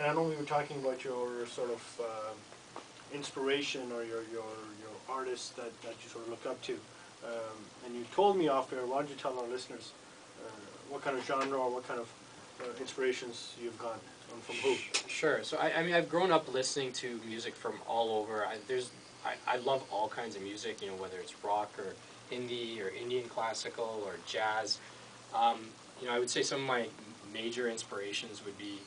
And I know we were talking about your sort of inspiration or your artists that you sort of look up to. And you told me off air, why don't you tell our listeners what kind of genre or what kind of inspirations you've got from who? Sure. So I mean, I've grown up listening to music from all over. I love all kinds of music, you know, whether it's rock or indie or Indian classical or jazz. You know, I would say some of my major inspirations would be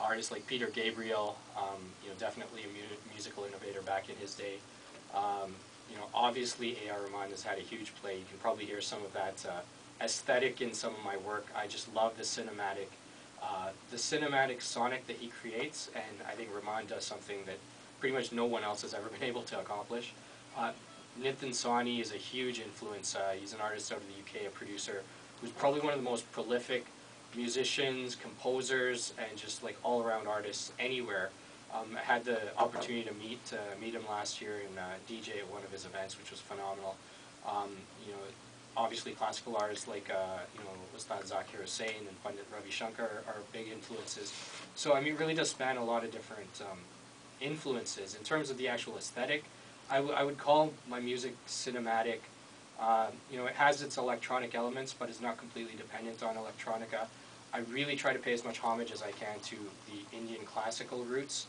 artists like Peter Gabriel, you know, definitely a musical innovator back in his day. You know, obviously A.R. Rahman has had a huge play. You can probably hear some of that aesthetic in some of my work. I just love the cinematic sonic that he creates, and I think Rahman does something that pretty much no one else has ever been able to accomplish. Nitin Sawhney is a huge influence. He's an artist out of the UK, a producer, who's probably one of the most prolific musicians, composers, and just like all-around artists anywhere. I had the opportunity to meet him last year and DJ at one of his events, which was phenomenal. You know, obviously classical artists like you know, Ustad Zakir Hussain and Pandit Ravi Shankar are big influences. So I mean, it really does span a lot of different influences. In terms of the actual aesthetic, I would call my music cinematic. You know, it has its electronic elements, but it's not completely dependent on electronica. I really try to pay as much homage as I can to the Indian classical roots,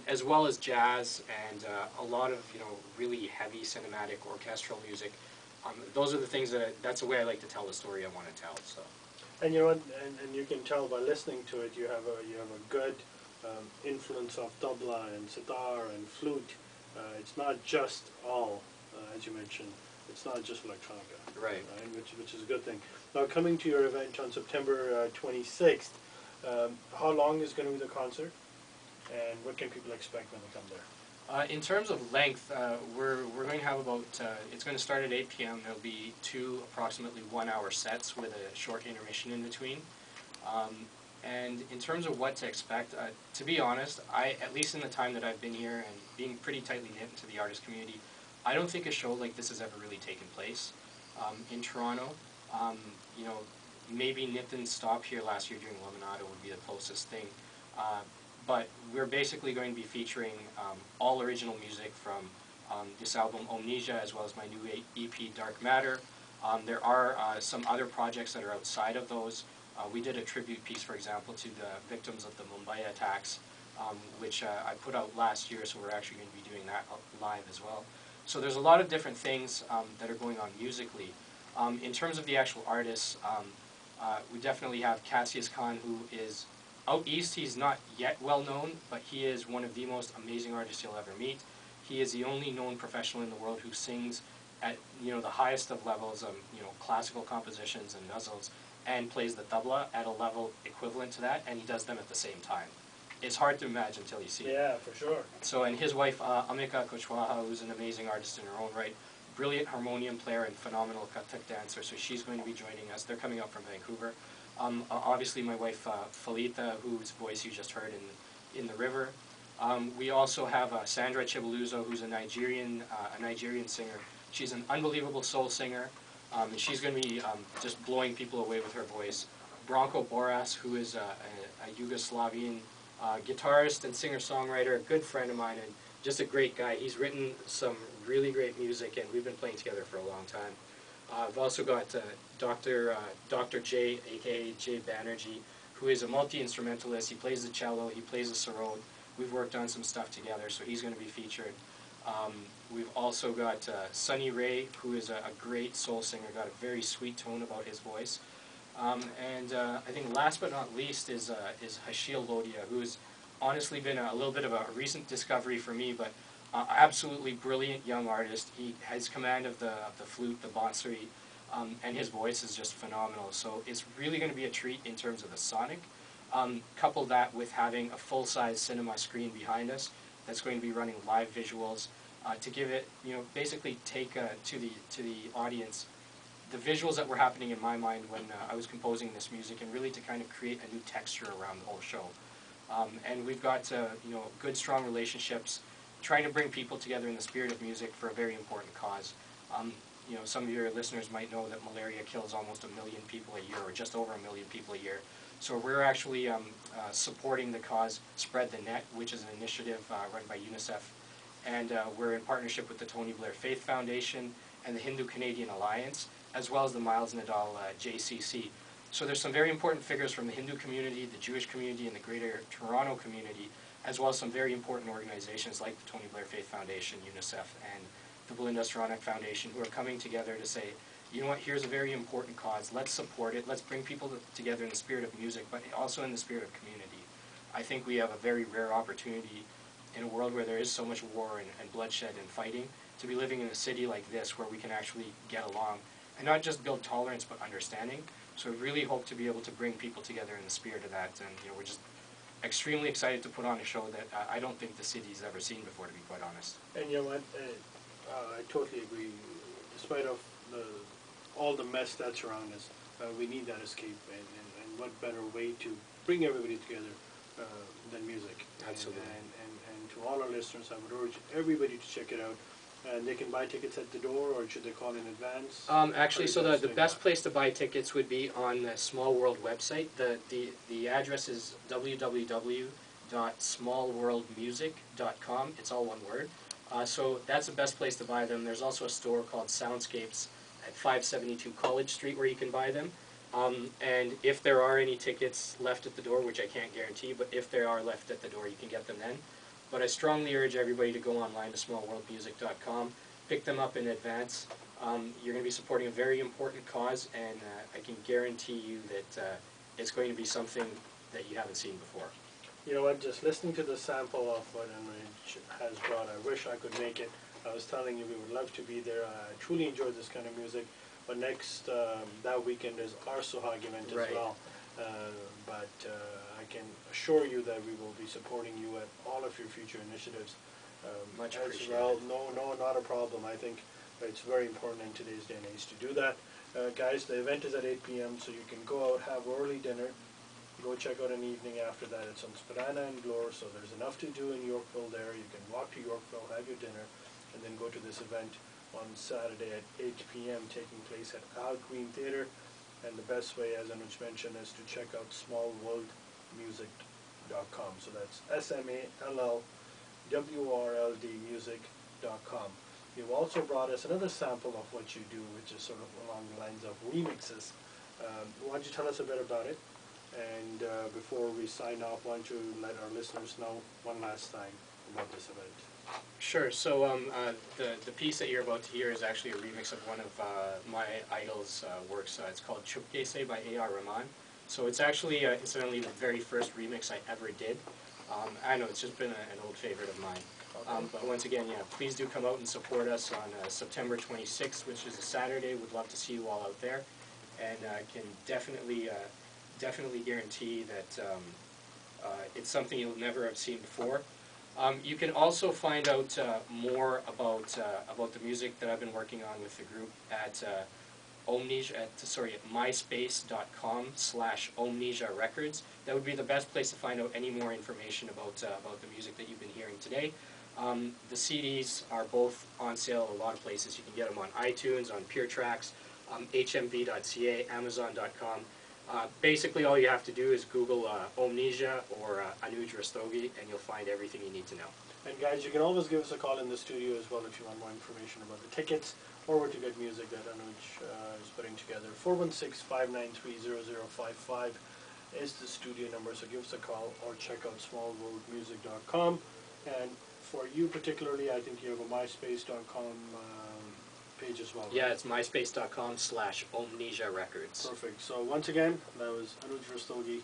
as well as jazz and a lot of, you know, really heavy cinematic orchestral music. Those are the things that's the way I like to tell the story I want to tell. So. And you know what, and you can tell by listening to it, you have a good influence of tabla and sitar and flute. It's not just all, as you mentioned, it's not just electronica. Right. Which is a good thing. Now, coming to your event on September 26th, how long is going to be the concert, and what can people expect when they come there? In terms of length, we're going to have about, it's going to start at 8 p.m. There'll be two approximately 1-hour sets with a short intermission in between. And in terms of what to expect, to be honest, at least in the time that I've been here and being pretty tightly knit into the artist community, I don't think a show like this has ever really taken place in Toronto. You know, maybe Nitin's stop here last year during Lemonada would be the closest thing. But we're basically going to be featuring all original music from this album Omnesia, as well as my new EP Dark Matter. There are some other projects that are outside of those. We did a tribute piece, for example, to the victims of the Mumbai attacks, which I put out last year, so we're actually going to be doing that live as well. So there's a lot of different things that are going on musically. In terms of the actual artists, we definitely have Cassius Khan, who is out east. He's not yet well known, but he is one of the most amazing artists you'll ever meet. He is the only known professional in the world who sings at, you know, the highest of levels of, you know, classical compositions and ghazals, and plays the tabla at a level equivalent to that, and he does them at the same time. It's hard to imagine until you see it. Yeah, for sure. So, and his wife, Amika Kushwaha, who's an amazing artist in her own right, brilliant harmonium player and phenomenal Kathak dancer, so she's going to be joining us. They're coming up from Vancouver. Obviously my wife, Falita, whose voice you just heard in The River. We also have Sandra Chibaluzo, who's a Nigerian singer. She's an unbelievable soul singer, and she's going to be just blowing people away with her voice. Branko Boras, who is a Yugoslavian guitarist and singer-songwriter, a good friend of mine, and just a great guy. He's written some really great music, and we've been playing together for a long time. I've also got Dr. J, a.k.a. Jay Banerjee, who is a multi-instrumentalist. He plays the cello, he plays the sarod. We've worked on some stuff together, so he's going to be featured. We've also got Sunny Ray, who is a great soul singer, got a very sweet tone about his voice. And I think last but not least is Hashil Lodia, who's honestly been a little bit of a recent discovery for me, but absolutely brilliant young artist. He has command of the flute, the bansuri, and his voice is just phenomenal. So it's really going to be a treat in terms of the sonic. Couple that with having a full-size cinema screen behind us that's going to be running live visuals to give it, you know, basically take to the audience the visuals that were happening in my mind when I was composing this music, and really to kind of create a new texture around the whole show. And we've got you know, good, strong relationships, trying to bring people together in the spirit of music for a very important cause. You know, some of your listeners might know that malaria kills almost 1 million people a year, or just over 1 million people a year. So we're actually supporting the cause Spread the Net, which is an initiative run by UNICEF. And we're in partnership with the Tony Blair Faith Foundation and the Hindu-Canadian Alliance, as well as the Miles Nadal JCC. So there's some very important figures from the Hindu community, the Jewish community, and the greater Toronto community, as well as some very important organizations like the Tony Blair Faith Foundation, UNICEF, and the Belinda Stronach Foundation, who are coming together to say, you know what, here's a very important cause, let's support it, let's bring people together in the spirit of music, but also in the spirit of community. I think we have a very rare opportunity in a world where there is so much war and bloodshed and fighting, to be living in a city like this where we can actually get along and not just build tolerance but understanding. So we really hope to be able to bring people together in the spirit of that, and we're just extremely excited to put on a show that I don't think the city's ever seen before, to be quite honest. And you know what, I totally agree. Despite of all the mess that's around us, we need that escape, and what better way to bring everybody together than music. Absolutely. And to all our listeners, I would urge everybody to check it out. And they can buy tickets at the door, or should they call in advance? Actually, so the best place to buy tickets would be on the Small World website. The address is www.smallworldmusic.com. It's all one word. So that's the best place to buy them. There's also a store called Soundscapes at 572 College Street where you can buy them. And if there are any tickets left at the door, which I can't guarantee, but if there are left at the door, you can get them then. But I strongly urge everybody to go online to smallworldmusic.com, pick them up in advance. You're going to be supporting a very important cause, and I can guarantee you that it's going to be something that you haven't seen before. You know what, just listening to the sample of what Anuj has brought, I wish I could make it. I was telling you we would love to be there. I truly enjoy this kind of music. But next, that weekend is our Suhag event as well. But I can assure you that we will be supporting you at all of your future initiatives. Much as appreciated. well. No, not a problem. I think it's very important in today's day and age to do that. Guys, the event is at 8 p.m., so you can go out, have early dinner, go check out an evening after that. It's on Spadina and Glore, so there's enough to do in Yorkville there. You can walk to Yorkville, have your dinner, and then go to this event on Saturday at 8 p.m. taking place at Al Green Theatre. And the best way, as Anuj mentioned, is to check out smallworldmusic.com. So that's SMALLWRLD music.com. You've also brought us another sample of what you do, which is sort of along the lines of remixes. Why don't you tell us a bit about it? And before we sign off, why don't you let our listeners know one last time about this event? Sure. So the piece that you're about to hear is actually a remix of one of my idol's works. It's called Chupkese by A.R. Rahman. So it's actually, incidentally, the very first remix I ever did. I know, it's just been an old favorite of mine. But once again, please do come out and support us on September 26th, which is a Saturday. We'd love to see you all out there. And I can definitely guarantee that it's something you'll never have seen before. You can also find out more about the music that I've been working on with the group at myspace.com/Omnesia Records. That would be the best place to find out any more information about the music that you've been hearing today. The CDs are both on sale at a lot of places. You can get them on iTunes, on Pure Tracks, hmv.ca, amazon.com. Basically, all you have to do is Google Omnesia or Anuj Rastogi, and you'll find everything you need to know. And guys, you can always give us a call in the studio as well if you want more information about the tickets or where to get music that Anuj is putting together. 416-593-0055 is the studio number, so give us a call or check out smallworldmusic.com. And for you particularly, I think you have a myspace.com page as well. Right? Yeah, it's myspace.com/Omnesia Records. Perfect. So once again, that was Anuj Rastogi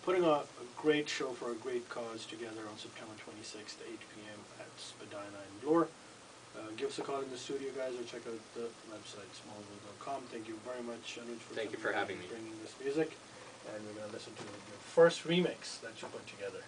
putting a great show for a great cause together on September 26th at 8 p.m. at Spadina and Glore. Give us a call in the studio, guys, or check out the website, smallworld.com. Thank you very much, Anuj, for having me. Bringing this music. And we're going to listen to your first remix that you put together.